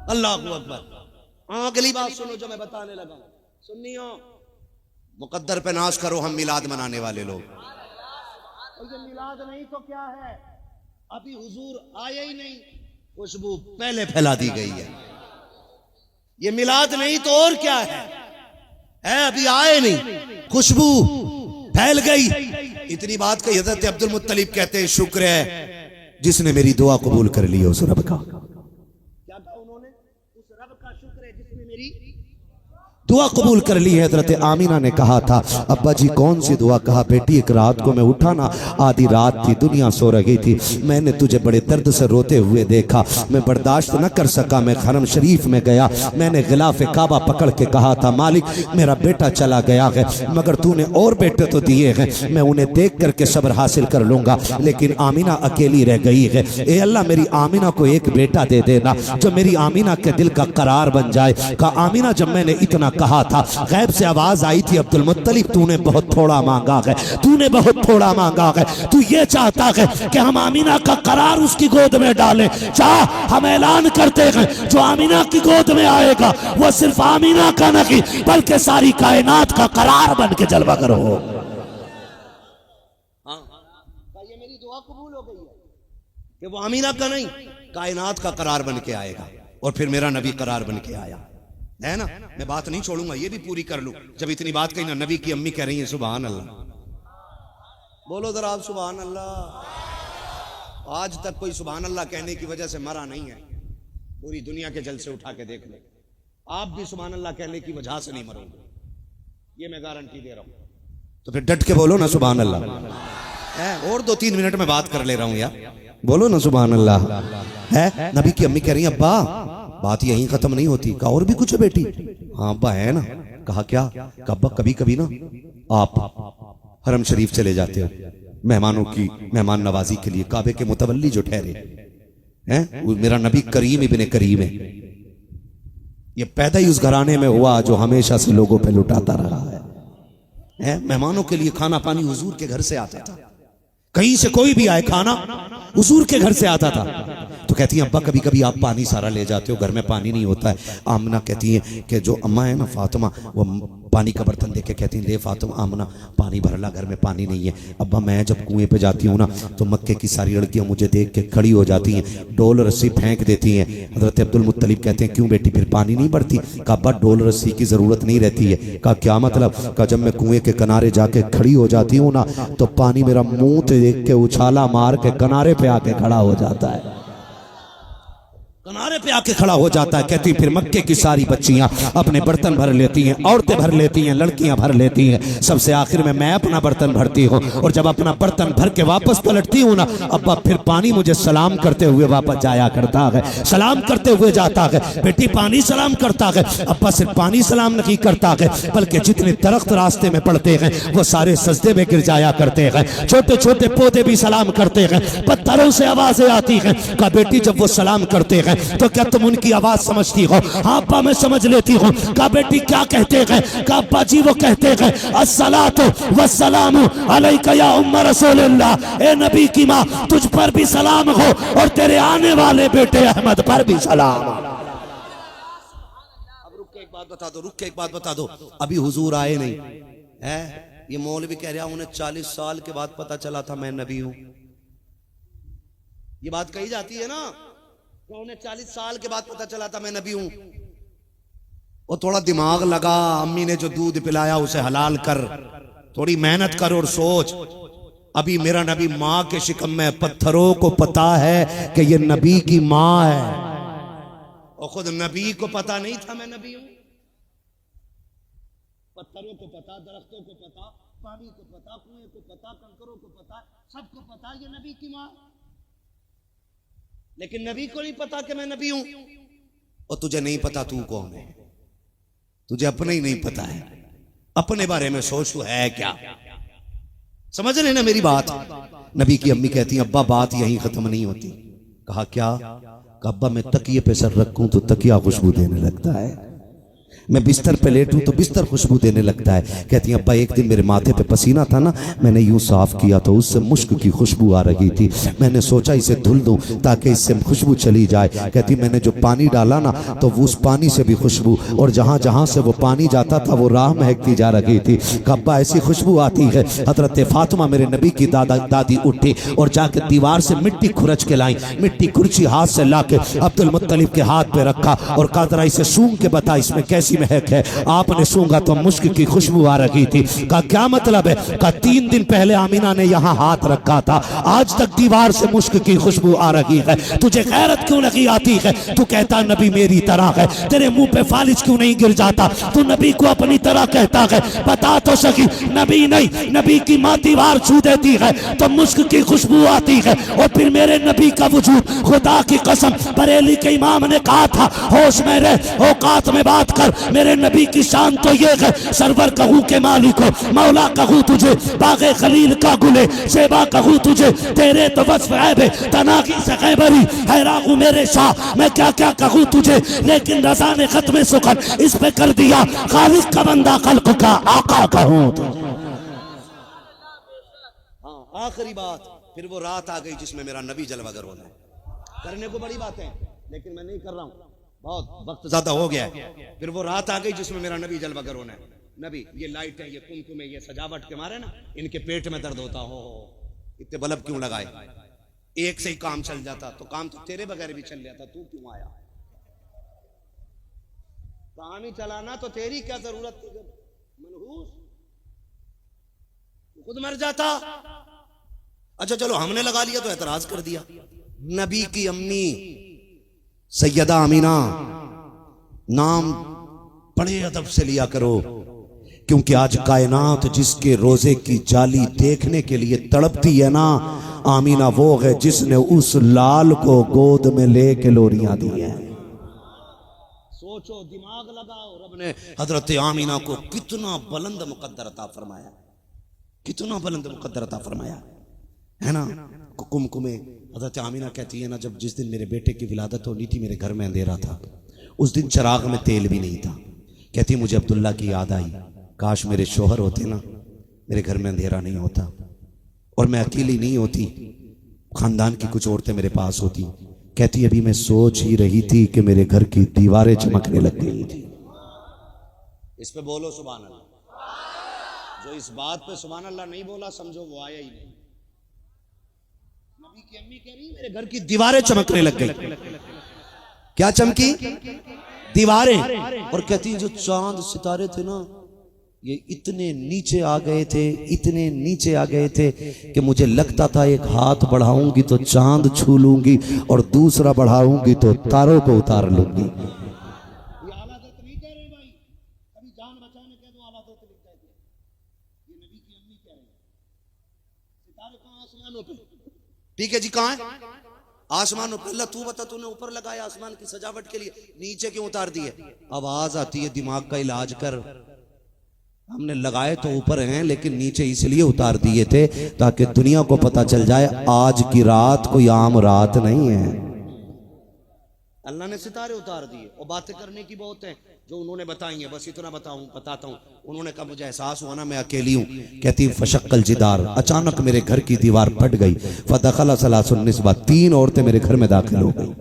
अल्लाह अकबर। अगली बात सुनो जो मैं बताने लगा, सुनियो। मुकद्दर पे नाश करो, हम मिलाद मनाने वाले लोग। और ये मिलाद नहीं तो क्या है? अभी हुजूर आए ही नहीं, खुशबू पहले फैला दी गई है। ये मिलाद नहीं तो और क्या है? अभी आए नहीं, खुशबू फैल गई। इतनी बात कही हजरत अब्दुल मुत्तलिब कहते हैं, शुक्र है जिसने मेरी दुआ कबूल कर ली है उस रब का। क्या कहा उन्होंने? उस रब का शुक्र है जिसने मेरी दुआ कबूल कर ली है। हजरत आमिना ने कहा था, अब्बा जी कौन सी दुआ? कहा बेटी एक रात को मैं उठा ना, आधी रात थी, दुनिया सो रही थी, मैंने तुझे बड़े दर्द से रोते हुए देखा, मैं बर्दाश्त न कर सका, मैं हरम शरीफ में गया, मैंने गिलाफ काबा पकड़ के कहा था, मालिक मेरा बेटा चला गया है, मगर तूने और बेटे तो दिए हैं, मैं उन्हें देख करके सब्र हासिल कर लूंगा, लेकिन आमिना अकेली रह गई है। ए अल्लाह मेरी आमिना को एक बेटा दे देना जो मेरी आमिना के दिल का करार बन जाए। कहा आमिना जब मैंने इतना कहा था, गैब से आवाज आई थी, अब्दुल मुत्तलिब तूने बहुत थोड़ा मांगा है, तूने बहुत थोड़ा मांगा है, तू ये चाहता है कि हम आमिना का करार उसकी गोद में डालें। चाह हम ऐलान करते हैं जो आमिना की गोद में आएगा वो सिर्फ आमिना का नहीं बल्कि सारी कायनात का करार बन के जलवा करो। ये मेरी दुआ कबूल हो गई है कि वो आमिना का नहीं, कायनात का करार बन के आएगा। और फिर मेरा नबी करार बन के आया है ना। मैं बात नहीं छोड़ूंगा, ये भी पूरी कर लूं। जब इतनी बात कही ना, नबी की अम्मी कह रही है सुभान अल्लाह। बोलो जरा आप सुभान अल्लाह। आज तक कोई सुभान अल्लाह कहने की वजह से मरा नहीं है। पूरी दुनिया के जल से उठा के देख लो, आप भी सुभान अल्लाह कहने की वजह से नहीं मरोगे, ये मैं गारंटी दे रहा हूं। तो फिर डट के बोलो ना सुभान अल्लाह। और 2-3 मिनट में बात कर ले रहा हूं यार, बोलो ना सुभान अल्लाह। है नबी की अम्मी कह रही है, अब्बा बात यहीं खत्म नहीं होती। कहा और भी कुछ है बेटी? हाँ अब्बा है ना। कहा क्या? कहा अब्बा कभी कभी ना आप हरम शरीफ चले जाते हो मेहमानों की मेहमान नवाजी के लिए, काबे के मुतवल्ली जो ठहरे हैं, मेरा नबी करीम इब्ने करीम है, ये पैदा ही उस घराने में हुआ जो हमेशा से लोगों पे लुटाता रहा है। मेहमानों के लिए खाना पानी हुजूर के घर से आता था। कहीं से कोई भी आए खाना हुजूर के घर से आता था। तो कहती हैं अब्बा कभी कभी आप पानी सारा ले जाते हो, घर में पानी नहीं होता है। आमना कहती हैं कि जो अम्मा है ना फातिमा, वो पानी का बर्तन देके कहती हैं ले फातिमा आमना पानी भर ला, घर में पानी नहीं है। अब्बा मैं जब कुएं पे जाती हूँ ना तो मक्के की सारी लड़कियां मुझे देख के खड़ी हो जाती हैं, डोल रस्सी फेंक देती हैं। हजरत अब्दुल मुत्तलिब कहते हैं क्यों बेटी फिर पानी नहीं भरती? कहा अब्बा डोल रस्सी की जरूरत नहीं रहती है। कहा क्या मतलब? कहा जब मैं कुएं के किनारे जाके खड़ी हो जाती हूँ ना तो पानी मेरा मुंह देख के उछाला मार के किनारे पे आके खड़ा हो जाता है, किनारे पे आके खड़ा हो जाता है। कहती फिर मक्के की सारी बच्चियां अपने बर्तन भर लेती हैं, औरतें भर लेती हैं, लड़कियां भर लेती हैं। सबसे आखिर में मैं अपना बर्तन भरती हूँ और जब अपना बर्तन भर के वापस पलटती हूँ ना अब्बा फिर पानी मुझे सलाम करते हुए वापस जाया करता है, सलाम करते हुए जाता है। बेटी पानी सलाम करता है। अब्बा सिर्फ पानी सलाम नहीं करता है बल्कि जितने दरख्त रास्ते में पड़ते हैं वो सारे सजदे में गिर जाया करते हैं। छोटे छोटे पौधे भी सलाम करते हैं, पत्थरों से आवाजें आती हैं। कहा बेटी जब वो सलाम करते हैं तो क्या तुम उनकी आवाज समझती हो? हाँ अब्बा मैं समझ लेती हूँ। कहा बेटी क्या कहते हैं? कहा अब्बा जी वो कहते हैं अस्सलातु वस्सलामु अलैका या उम्म रसूलिल्लाह, ए नबी की माँ तुझ पर भी सलाम हो और तेरे आने वाले बेटे अहमद पर भी सलाम। अब रुक के एक बात बता दो, रुक के एक बात बता दो, अभी हुजूर आए नहीं है। ये मौलवी कह रहा उन्हें 40 साल के बाद पता चला था मैं नबी हूं। ये बात कही जाती है ना, तो उन्हें 40 साल के बाद पता चला था मैं नबी हूं। वो थोड़ा दिमाग लगा, अम्मी ने जो दूध पिलाया उसे हलाल कर, थोड़ी मेहनत कर और सोच। अभी मेरा नबी माँ के शिकम में, पत्थरों को पता है कि ये नबी की माँ है और खुद नबी को पता नहीं था मैं नबी हूं। पत्थरों को पता, दरख्तों को पता, पानी को पता, कुएं को पता, कंकरों को पता, सबको पता ये नबी की माँ। लेकिन नबी को नहीं पता कि मैं नबी हूं। और तुझे नहीं पता तू कौन है, तुझे अपने ही नहीं पता है। अपने बारे में सोच तू है क्या? समझ रहे ना मेरी बात? नबी की अम्मी कहती हैं अब्बा बात यहीं खत्म नहीं होती। कहा क्या? कहा अब्बा मैं तकिए पे सर रखूं तो तकिया खुशबू देने लगता है, मैं बिस्तर पे लेटूं तो बिस्तर खुशबू देने लगता है। कहती हैं अब्बा एक दिन मेरे माथे पे पसीना था ना, मैंने यूं साफ किया तो उससे मुश्क की खुशबू आ रही थी। मैंने सोचा इसे धुल दूं ताकि इससे खुशबू चली जाए। कहती मैंने जो पानी डाला ना तो वो उस पानी से भी खुशबू, और जहां जहां से वो पानी जाता था वो राह महकती जा रही थी। अब्बा ऐसी खुशबू आती है। हजरत फातिमा मेरे नबी की दादी उठी और जाकर दीवार से मिट्टी खुरच के लाई। मिट्टी कुर्ची हाथ से लाके अब्दुल मुत्तलिब के हाथ पे रखा और कहा जरा इसे सूंघ के बता इसमें कैसी महक है। आपने सूंघा तो मुश्क की खुशबू आ रही थी। कहा क्या मतलब है? कहा 3 दिन पहले आमीना ने यहाँ हाथ रखा था, आज तक दीवार से मुश्क की खुशबू आ रही है। तुझे गैरत क्यों नहीं आती है? तू कहता नबी मेरी तरह है, तेरे मुंह पे फालिज क्यों नहीं गिर जाता? तू नबी को अपनी तरह कहता है, बता तो सकी। नबी नहीं, नबी की माँ दीवार छू देती है तो मुश्क की खुशबू आती है। और फिर मेरे नबी का वजूद, खुदा की कसम बरेली के इमाम ने कहा था होश में रह, औकात में बात कर। मेरे नबी की शान तो ये है, सरवर कहूँ के मालिक हो, मौला कहूँ तुझे, बागे खलील का गुले शेबा कहूँ तुझे, तेरे तो वस्फ ऐबे तनाकी से खैबरी हैरान मेरे शाह, मैं क्या क्या कहूँ तुझे। लेकिन रज़ा ने खत्म सुखन इस पे कर दिया, खालिक का बंदा खल्क का आका कहूँ। हाँ आखिरी बात, फिर वो रात आ गई जिसमें मेरा नबी जलवागर होना है। करने को बड़ी बात है लेकिन मैं नहीं कर रहा हूँ, बहुत वक्त ज्यादा हो गया है। फिर वो रात आ गई जिसमें मेरा नबी जलवागर होना है। नबी ये लाइट है, ये कुमकुम है, ये सजावट के मारे ना इनके पेट में दर्द होता हो इतने बल्ब क्यों लगाए? एक से ही काम चल जाता, तो काम तो तेरे बगैर भी चल जाता, तू क्यों आया? काम ही चलाना तो तेरी क्या जरूरत थी? मनहूस खुद मर जाता। अच्छा चलो हमने लगा लिया तो एतराज कर दिया। नबी की अम्मी सैयदा अमीना, नाम बड़े अदब से लिया करो, क्योंकि आज कायनात जिसके रोजे की जाली देखने के लिए तड़पती है ना, आमीना वो है जिसने उस लाल को गोद में लेके लोरियां दी है। सोचो, दिमाग लगाओ, रब ने हजरत आमीना को कितना बुलंद मुकद्दर अता फरमाया, कितना बुलंद मुकद्दर अता फरमाया है ना। कुमकुमे हजरत आमीना कहती है ना, जब जिस दिन मेरे बेटे की विलादत होनी थी मेरे घर में अंधेरा था उस दिन चिराग में तेल भी नहीं था। कहती मुझे अब्दुल्ला की याद आई, काश मेरे शोहर होते ना, मेरे घर में अंधेरा नहीं होता और मैं अकेली नहीं होती, खानदान की कुछ औरतें मेरे पास होती। कहती अभी मैं सोच ही रही थी कि मेरे घर की दीवारें चमकने लग गई थी। इस पे बोलो सुभान अल्लाह। जो इस बात पे सुभान अल्लाह नहीं बोला समझो वो आया ही नहीं। नबी की अम्मी कह रही मेरे घर की दीवारें चमकने लग गई। क्या चमकी? दीवारें। और कहती जो चांद सितारे थे ना, ये इतने नीचे आ गए थे, इतने नीचे आ गए थे कि मुझे लगता था एक हाथ बढ़ाऊंगी तो चांद छू लूंगी और दूसरा बढ़ाऊंगी तो तारों को उतार लूंगी। ये आला दर्द नहीं कह रहे भाई, कभी जान बचाने कह दो आला दर्द लिख देते। ये नबी की अम्मी कह रही है। सितारे कहां? आसमानों पे। ठीक है जी, कहां है? आसमानों पे। अल्लाह तू बता, तूने ऊपर लगाया आसमान की सजावट के लिए, नीचे क्यों उतार दिए? आवाज आती है दिमाग का इलाज कर। हमने लगाए तो ऊपर हैं लेकिन नीचे इसलिए उतार दिए थे ताकि दुनिया को पता चल जाए आज की रात कोई आम रात नहीं है। अल्लाह ने सितारे उतार दिए। और बातें करने की बहुत है जो उन्होंने बताई है, बस इतना बताता हूँ। उन्होंने कहा मुझे एहसास हुआ ना मैं अकेली हूँ। कहती फशक्कल जिदार, अचानक मेरे घर की दीवार फट गई। फदखला सलासुन निस्बा, 3 औरतें मेरे घर में दाखिल हो गई।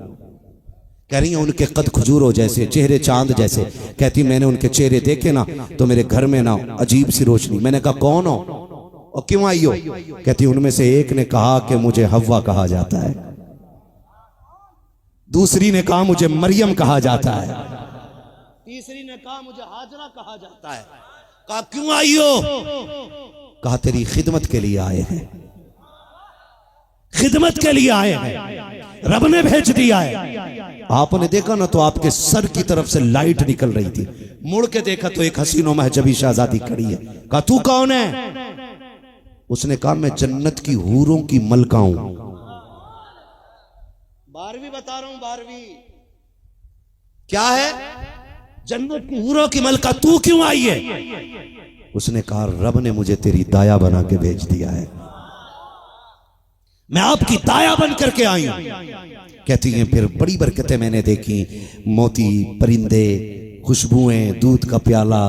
कह रही हैं उनके कद खजूरों जैसे, चेहरे चांद जैसे। कहती मैंने उनके चेहरे देखे ना तो मेरे घर में ना अजीब सी रोशनी। मैंने कहा कौन हो और क्यों आई हो? कहती उनमें से एक ने कहा कि मुझे हव्वा कहा जाता है, दूसरी ने कहा मुझे मरियम कहा जाता है, तीसरी ने कहा मुझे हाजरा कहा जाता है। कहा क्यों आई हो? कहा तेरी खिदमत के लिए आए हैं, खिदमत के लिए आए हैं, रब ने भेज दिया है। आपने देखा ना तो आपके सर की तरफ से लाइट निकल रही थी, मुड़ के देखा तो एक हसीनो महजबी शहजादी खड़ी है। कहा तू कौन है? उसने कहा मैं जन्नत की हूरों की मलका हूं। 12वीं बता रहा हूं, 12वीं। क्या है? जन्नत की हूरों की मलका। तू क्यों आई है? उसने कहा रब ने मुझे तेरी दाया बना के भेज दिया है, मैं आपकी दाया बन करके आई हूं। कहती हैं फिर बड़ी बरकतें मैंने देखी, मोती, परिंदे, खुशबुएं, दूध का प्याला।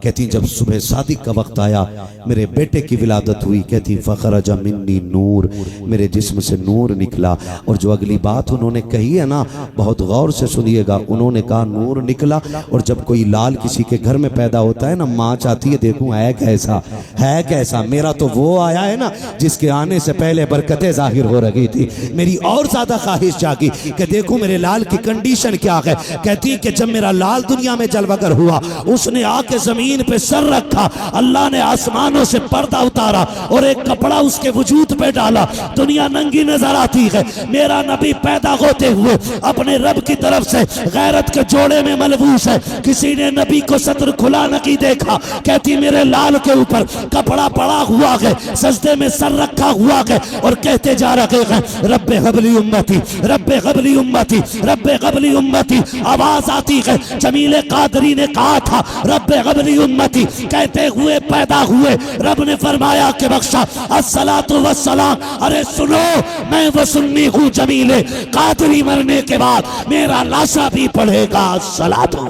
कहती जब सुबह शादी का वक्त आया मेरे बेटे की विलादत हुई। कहती फखरजा मिन्नी नूर, मेरे जिस्म से नूर निकला। और जो अगली बात उन्होंने कही है ना बहुत गौर से सुनिएगा। उन्होंने कहा नूर निकला। और जब कोई लाल किसी के घर में पैदा होता है ना, माँ चाहती है देखूं है कैसा, है कैसा। मेरा तो वो आया है ना जिसके आने से पहले बरकतें जाहिर हो रही थी। मेरी और ज्यादा ख्वाहिश जागी कि देखूं मेरे लाल की कंडीशन क्या है। कहती कि जब मेरा लाल दुनिया में जलवागर हुआ, उसने आके जमीन पे सर रखा, अल्लाह ने आसमानों से पर्दा उतारा और एक कपड़ा उसके वजूद पे डाला। दुनिया नंगी नजर आती है। मेरा नबी पैदा होते हुए अपने रब की तरफ से गैरत के जोड़े में मलबूस है। किसी ने नबी को सत्र खुला नहीं देखा। कहती मेरे लाल के ऊपर कपड़ा पड़ा हुआ है, सजदे में सर रखा हुआ है और कहते जा रहे हैं रब्बे गबली उम्मती, रब्बे गबली उम्मती, रब्बे गबली उम्मती। आवाज आती है। जमीले कादरी ने कहा था रब्बे गबली उम्मती, कहते हुए पैदा हुए। रब ने फरमाया कि बख्शा अस्सलातु वस्सलाम। अरे सुनो, मैं वो सुन्नी हूँ जमीले कादरी, मरने के बाद मेरा लाशा भी पढ़ेगा अस्सलातु।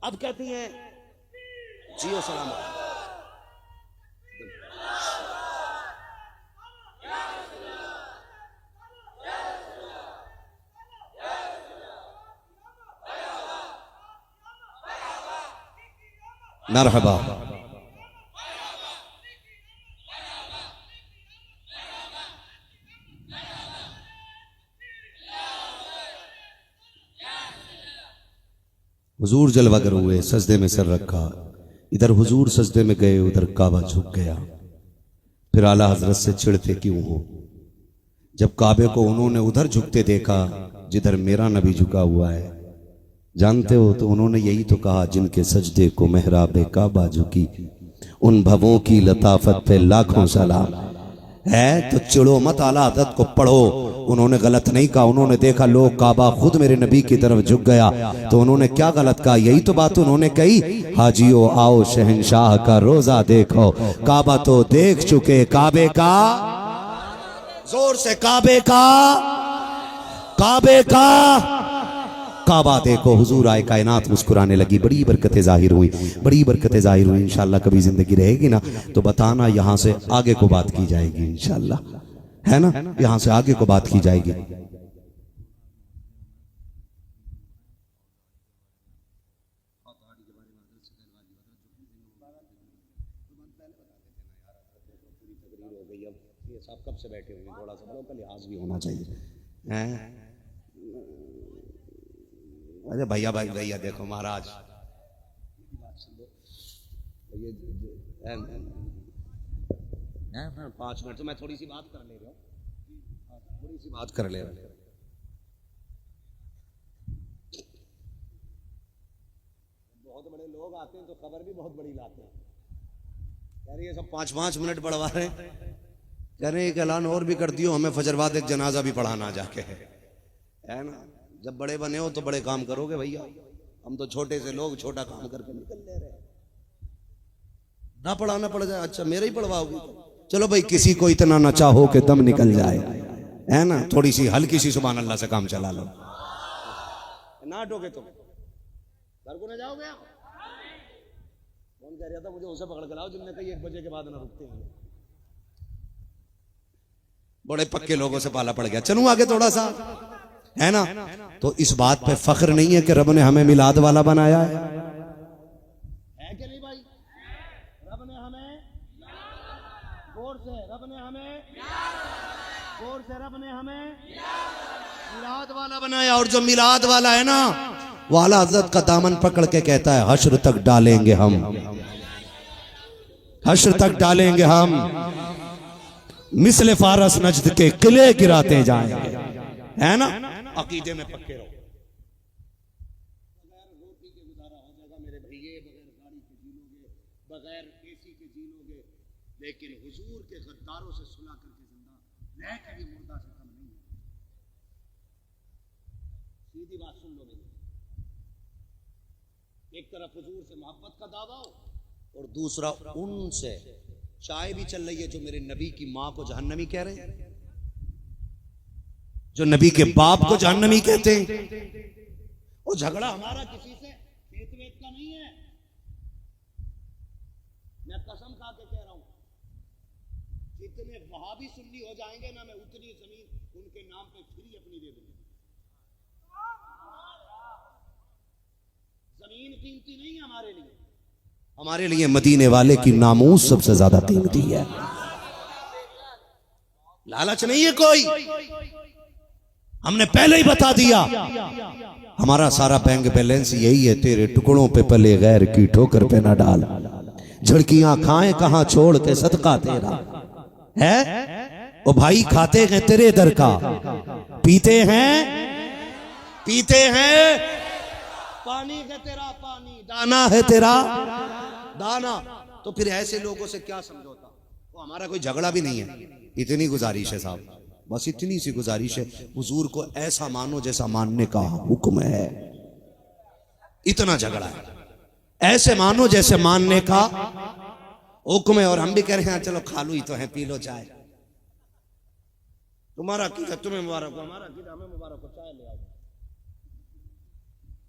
अब कहती है जियो सलाम। मरहबा। हुजूर जलवागर हुए, सजदे में सर रखा। इधर हुजूर सजदे में गए, उधर काबा झुक गया। फिर आला हजरत से चिढ़ते क्यों हो? जब काबे को उन्होंने उधर झुकते देखा जिधर मेरा नबी झुका हुआ है, जानते हो तो उन्होंने यही तो कहा जिनके सजदे को मेहराबे काबा झुकी, उन भवों की लताफत पे लाखों सलाम। है तो चिड़ो मत, आला हज़रत को पढ़ो। उन्होंने गलत नहीं कहा। उन्होंने देखा लोग काबा खुद मेरे नबी की तरफ झुक गया तो उन्होंने क्या गलत कहा? यही तो बात उन्होंने कही, हाजियो आओ शहंशाह का रोजा देखो, काबा तो देख चुके काबे का, जोर से काबे का। काबे का काबा देखो, हुजूर आए कायनात मुस्कुराने लगी, बड़ी बरकतें जाहिर हुई, बड़ी बरकतें जाहिर हुई। इंशाल्लाह कभी जिंदगी रहेगी ना तो बताना, यहां से आगे को बात की जाएगी इंशाल्लाह, है ना, यहां से आगे को बात की जाएगी। कब से बैठे हुए, थोड़ा सा बड़ों का लिहाज भी होना चाहिए, हैं? अरे भैया भाई भैया देखो महाराज, ये 5 मिनट तो मैं थोड़ी सी बात कर ले रहा हूँ, थोड़ी सी बात कर ले रहा हूँ। बहुत बड़े लोग आते हैं तो खबर भी बहुत बड़ी लाते हैं। यार ये सब 5-5 मिनट बढ़वा रहे हैं, कह रहे हैं एक ऐलान और भी कर दियो, हमें फजर बाद एक जनाजा भी पढ़ाना जाके, है ना। जब बड़े बने हो तो बड़े काम करोगे भैया, हम तो छोटे से लोग छोटा काम करके निकल ले रहे हैं। ना पढ़ाना पड़ जाए, अच्छा मेरे ही पढ़वाओगे, चलो भाई किसी को इतना ना चाहो कि दम निकल जाए, है ना, थोड़ी सी हल्की सी सुभान अल्लाह से काम चला लो, ना टोके तो घर को ना जाओगे आप। कौन कह रहा था मुझे उसे पकड़ के लाओ जिनने कही 1 बजे के बाद ना रुकते हैं। बड़े पक्के लोगों से पाला पड़ गया। चलूं आगे थोड़ा सा, है ना। तो इस बात पे फख्र नहीं है कि रब ने हमें मिलाद वाला बनाया है कि नहीं भाई? रब ने हमें गौर से, रब ने हमें गौर से, रब ने हमें मिलाद वाला बनाया। और जो मिलाद वाला है ना, वो आला हज़रत का दामन पकड़ के कहता है हश्र तक डालेंगे हम, हश्र तक डालेंगे हम, मिसले फारस नजद के किले गिराते जाएंगे, है ना। अकीदे में पक्के रहो। बगैर रोटी के गुजारा हो जाएगा मेरे भैये, बगैर गाड़ी के जी लोगे, बगैर एसी के जी लोगे, लेकिन हुजूर के गद्दारों से सुलह करके जिंदा रह के भी मुर्दा से कम नहीं है। सीधी बात सुन लो मेरी, एक तरफ हुजूर से मोहब्बत का दावा हो और दूसरा उनसे चाय भी चल रही है जो मेरे नबी की मां को जहन्नमी कह रहे हैं, जो नबी के बाप को जहन्नमी कहते हैं। वो झगड़ा हमारा किसी से खेत वेत का नहीं है, मैं कसम खा के कह रहा हूं, जितने वहाबी सुन्नी हो जाएंगे ना, मैं उतनी जमीन उनके नाम पे फ्री अपनी दे दूंगा। जमीन कीमती नहीं है हमारे लिए, हमारे लिए मदीने वाले की नामूस सबसे ज्यादा कीमती है। लालच नहीं है कोई, हमने पहले ही बता दिया, हमारा सारा बैंक बैलेंस यही है, तेरे टुकड़ों पे पले गैर की ठोकर पे ना डाल, झड़कियां खाएं कहां छोड़ के सदका तेरा है। ओ भाई खाते हैं तेरे दर का, पीते हैं पानी है तेरा पानी, दाना है तेरा दाना। तो फिर ऐसे लोगों से क्या समझौता? वो हमारा कोई झगड़ा भी नहीं है। इतनी गुजारिश है साहब, बस इतनी सी गुजारिश है, हुजूर को ऐसा मानो जैसा मानने का हुक्म है। इतना झगड़ा है, ऐसे मानो जैसे मानने का हुक्म है। और हम भी कह रहे हैं चलो खालू ही तो है, पी लो चाय, तुम्हारा अकीदा तुम्हें मुबारक हो, हमारा अकीदा हमें मुबारक हो, चाय ले आओ।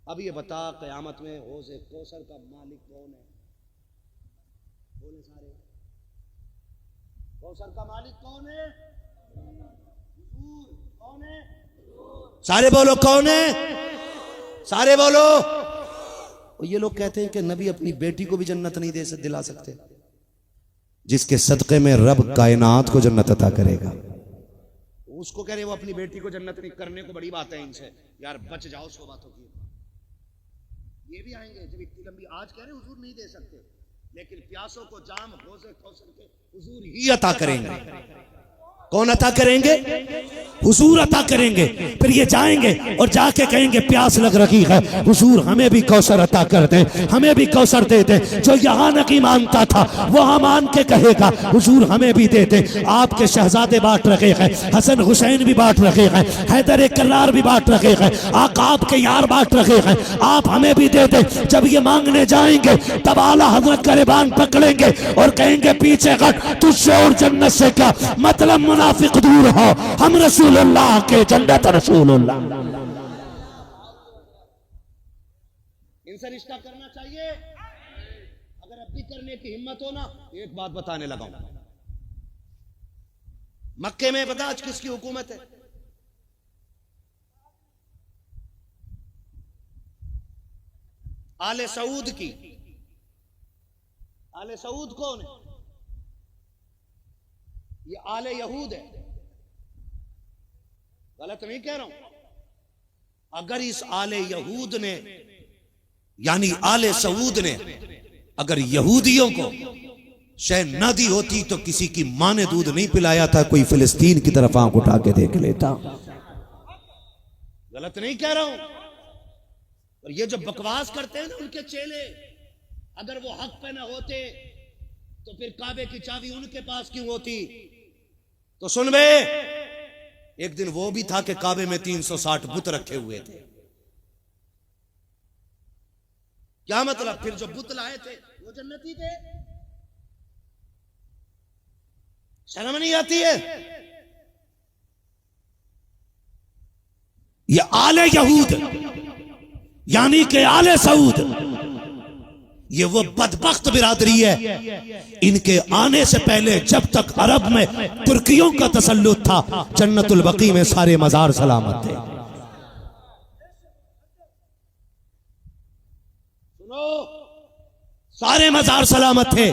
अब ये बता क़यामत में हौज़े कौसर का मालिक कौन है? बोले सारे, कौसर का मालिक कौन है? कौन है? सारे बोलो कौन है? सारे बोलो। ये लोग कहते हैं कि नबी अपनी बेटी को भी जन्नत नहीं दिला सकते, जिसके सदक़े में रब कायनात को जन्नत अता करेगा। उसको कह रहे वो अपनी बेटी को जन्नत नहीं करने को बड़ी बात है इनसे, यार बच जाओ 100 बातों की। ये भी आएंगे जब इतनी लंबी, आज कह रहे हुजूर नहीं दे सकते, लेकिन प्यासों को जाम हौज़े कौसर के हुजूर ही अता करेंगे। कौन अता करेंगे? हुजूर अता करेंगे। फिर ये जाएंगे और जाके कहेंगे प्यास लग रही है, हुजूर हमें भी कौसर अता कर दे, हमें भी कौसर दे दे। जो यहाँ नहीं मानता था वहां मान के कहेगा हुजूर हमें भी दे दे। आपके शहजादे बांट रखे हैं, हसन हुसैन भी बांट रखे हैं, हैदर करार भी बांट रखे हैं, आका आपके यार बांट रखे हैं, आप हमें भी दे दे। जब ये मांगने जाएंगे तब आला हजरत गरीबान पकड़ेंगे और कहेंगे पीछे हट, तुझसे और जन्नत से क्या मतलब, मुनाफिक दूर हो, हम रसूलुल्लाह के जन्नत रसूल रसूलुल्लाह। इनसे रिश्ता करना चाहिए। अगर अब भी करने की हिम्मत हो ना, एक बात बताने लगा हूं। मक्के में पता आज किसकी हुकूमत है? आले सऊद की। आले सऊद कौन है? ये आले यहूद है। गलत नहीं कह रहा हूं। अगर इस आले यहूद ने यानी आले सऊद ने अगर यहूदियों को शय न दी होती तो किसी की मां ने दूध नहीं पिलाया था, कोई फिलिस्तीन की तरफ आंख उठा के देख लेता। गलत नहीं कह रहा हूं। और ये जो बकवास करते हैं ना उनके चेले, अगर वो हक पे ना होते तो फिर काबे की चाबी उनके पास क्यों होती? तो सुन बे, एक दिन वो भी था कि काबे में 360 बुत रखे हुए थे। क्या मतलब? फिर जो बुत लाए थे वो जन्नती थे? शर्म नहीं आती है? ये आले यहूद यानी कि आले सऊद, ये वो बदबख्त बिरादरी है। इनके आने से पहले जब तक अरब में तुर्कियों का तसल्लुत था, जन्नतुल बकी में सारे मजार सलामत थे। सुनो, सारे मजार सलामत थे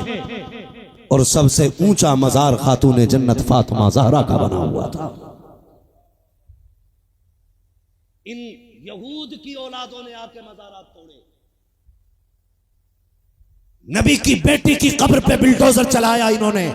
और सबसे ऊंचा मजार खातून जन्नत फातिमा ज़हरा का बना हुआ था। इन यहूद की औलादों ने आके मजारात तोड़े। नबी की बेटी की कब्र पे बिल्डोजर चलाया इन्होंने।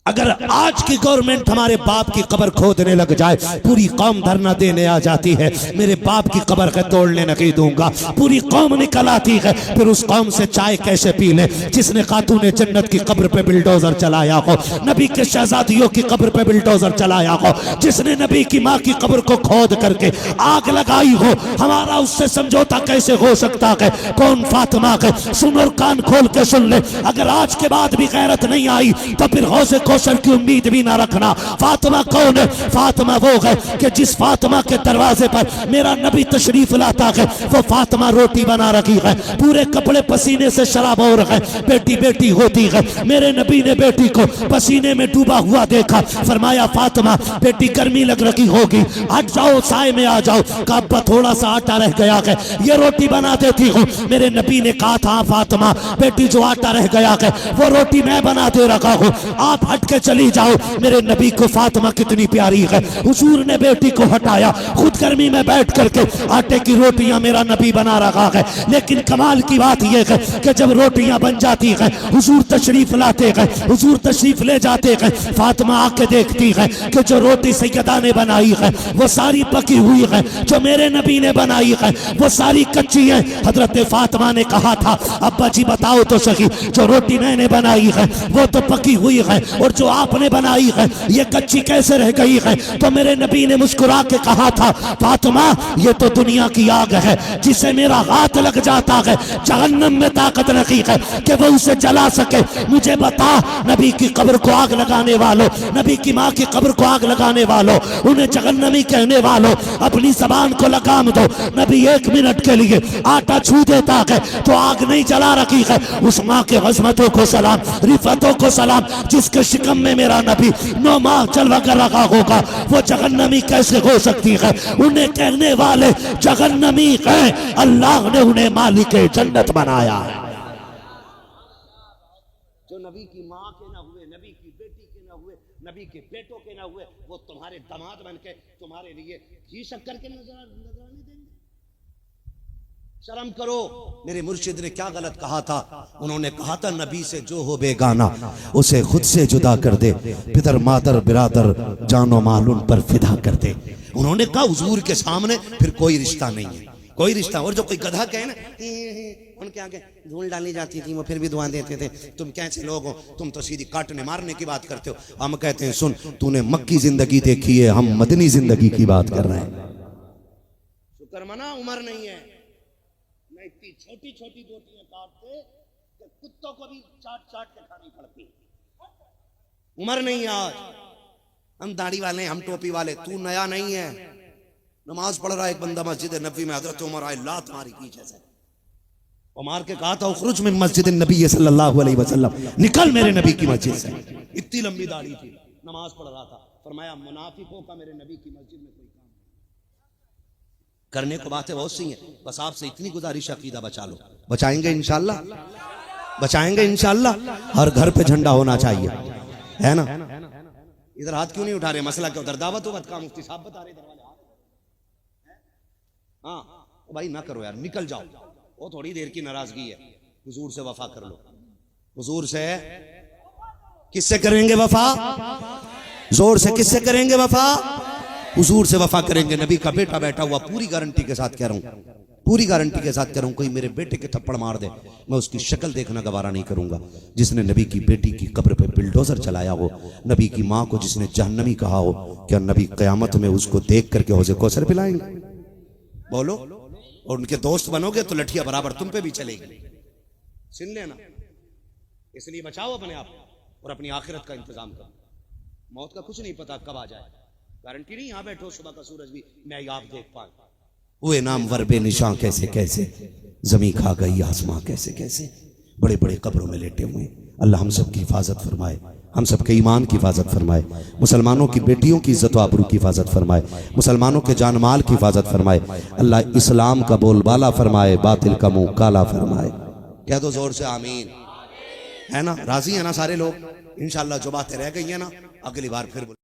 अगर आज की गवर्नमेंट हमारे बाप की कब्र खोदने लग जाए, पूरी कौम धरना देने आ जाती है, मेरे बाप की कब्र के तोड़ने नहीं दूंगा। पूरी कौम निकल आती है, फिर उस कौम से चाय कैसे पी ले जिसने खातून जन्नत की कब्र पे बिल्डोजर चलाया हो, नबी के शहजादियों की कब्र पे बिल्डोजर चलाया हो, जिसने नबी की माँ की कब्र को खोद करके आग लगाई हो। हमारा उससे समझौता कैसे हो सकता है? कौन फातिमा है? सुन और कान खोल के सुन ले। अगर आज के बाद भी गैरत नहीं आई तो फिर हौसे कौशल की उम्मीद भी ना रखना। फातिमा कौन है? फातिमा वो है कि जिस फातिमा के दरवाजे पर मेरा नबी तशरीफ लाता है, वो फातिमा रोटी बना रखी है, पूरे कपड़े पसीने से शराब हो रहे हैं, बेटी बेटी होती है। मेरे नबी ने बेटी को पसीने में डूबा हुआ देखा, फरमाया फातिमा बेटी गर्मी लग रही होगी, हट जाओ साए में आ जाओ। काबा थोड़ा सा आटा रह गया है, ये रोटी बना देती हूँ। मेरे नबी ने कहा था फातिमा बेटी जो आटा रह गया है वो रोटी मैं बना दे रखा हूँ, आप हट के चली जाओ। मेरे नबी को फातिमा कितनी प्यारी है, हुजूर ने बेटी को हटाया, खुद गर्मी में बैठ करके आटे की रोटियां मेरा नबी बना रखा है। लेकिन कमाल की बात यह है कि जब रोटियां बन जाती है, हुजूर तशरीफ लाते हैं, हुजूर तशरीफ ले जाते हैं, फातिमा आके देखती है कि जो रोटी सैयदा ने बनाई है वो सारी पकी हुई है, जो मेरे नबी ने बनाई है वो सारी कच्ची है। हजरत फातिमा ने कहा था अब्बा जी बताओ तो सही, जो रोटी मैंने बनाई है वो तो पकी हुई है और जो आपने बनाई है ये कच्ची कैसे रह गई है? तो मेरे नबी ने मुस्कुरा के कहा था फातिमा ये तो दुनिया की आग है, जिसे मेरा हाथ लग जाता है जहन्नम में ताकत नहीं है कि वो उसे जला सके। मुझे बता, नबी की कब्र को आग लगाने वालों, नबी की माँ की कब्र को आग लगाने वालों, उन्हें जहन्नमी कहने वालों, अपनी जबान को लगाम दो। नबी 1 मिनट के लिए आटा छू देता है तो आग नहीं जला रखी है। उस माँ के अजमतों को सलाम, रिफतों को सलाम, जिसके शिकम में मेरा नबी 9 माह चलवा कर रखा होगा, वो जहन्नमी कैसे हो सकती है? उन्हें कहने वाले जहन्नमी हैं, अल्लाह ने उन्हें मालिक जन्नत बनाया है। जो नबी की माँ के ना हुए, नबी की बेटी के ना हुए, नबी के बेटों के ना हुए, वो तुम्हारे दामाद बन के तुम्हारे लिए घी शक्कर के नजराने देंगे। शर्म करो। मेरे मुर्शिद ने क्या गलत कहा था? उन्होंने कहा था नबी से जो हो बेगाना उसे खुद से जुदा कर दे, पितर मातर बिरादर जानो माल उन पर फिदा कर दे। उन्होंने कहा हुजूर के सामने फिर कोई रिश्ता नहीं है, कोई रिश्ता। और जो कोई गधा कहे ना उनके आगे धूल डाली जाती थी, वो फिर भी दुआ देते थे। तुम कैसे लोग हो? तुम तो सीधी काटने मारने की बात करते हो। हम कहते हैं सुन, तूने मक्की जिंदगी देखी है, हम मदनी जिंदगी की बात कर रहे हैं। शुक्र मना उम्र नहीं है, इतनी छोटी छोटी रोटियां काटते कि कुत्तों को भी चाट चाट के खानी पड़ती। उम्र नहीं है आज। हम दाढ़ी वाले हम टोपी वाले, तू नया नहीं है। नमाज पढ़ रहा है एक बंदा मस्जिद नबी में, हजरत उमर आए लात मारी पीछे से, उमर के कहा था उखरुज में मस्जिद नबी सल्लल्लाहु अलैहि वसल्लम, निकल मेरे नबी की मस्जिद से। इतनी लंबी दाढ़ी थी, नमाज पढ़ रहा था। फरमाया मुनाफिकों का मेरे नबी की मस्जिद में कोई काम नहीं। करने को बातें बहुत सी हैं, बस आपसे इतनी गुजारिश, अकीदा बचा लो। बचाएंगे इंशाल्लाह, बचाएंगे इंशाल्लाह। हर घर पे झंडा होना चाहिए, है ना। इधर हाथ क्यों नहीं उठा रहे? मसला क्या? उधर दावत हो का मुफ्ती साहब बता रहे इधर वाले। हाँ भाई ना करो यार, निकल जाओ, वो थोड़ी देर की नाराजगी है। हुजूर से वफा कर लो। हुजूर से किससे करेंगे वफा? जोर से किससे करेंगे वफा? हुजूर से वफा करेंगे। नबी का बेटा बैठा हुआ, पूरी गारंटी के साथ कह रहा हूं, पूरी गारंटी के साथ कह रहा हूं, कोई मेरे बेटे के थप्पड़ मार दे, मैं उसकी शक्ल देखना गवारा नहीं करूंगा। जिसने नबी की बेटी की कब्र पे बिल्डोजर चलाया हो, नबी की मां को जिसने जहन्नमी कहा हो, क्या नबी कयामत में उसको देख करके हौज़े कौसर पिलाएंगे? बोलो। और उनके दोस्त बनोगे तो लठिया बराबर तुम पे भी चलेगी। सुन लेना, इसलिए बचाओ अपने आप और अपनी आखिरत का इंतजाम करो। मौत का कुछ नहीं पता कब आ जाए, गारंटी नहीं। यहां बैठो सुबह का सूरज भी मैं आप देख पाऊं। हुए नाम वरबे निशां कैसे कैसे, जमी खा गई आसमां कैसे कैसे, बड़े बड़े कब्रों में लेटे हुए। अल्लाह हम सब की हिफाजत फरमाए, हम सबके ईमान की हिफाजत फरमाए, मुसलमानों की बेटियों की इज्जत व आबरू की हिफाजत फरमाए, मुसलमानों के जान माल की हिफाजत फरमाए। अल्लाह इस्लाम का बोलबाला फरमाए, बातिल का मुंह काला फरमाए। कह दो जोर से आमीन, है ना। राजी है ना सारे लोग? इंशाअल्लाह जो बातें रह गई है ना, अगली बार फिर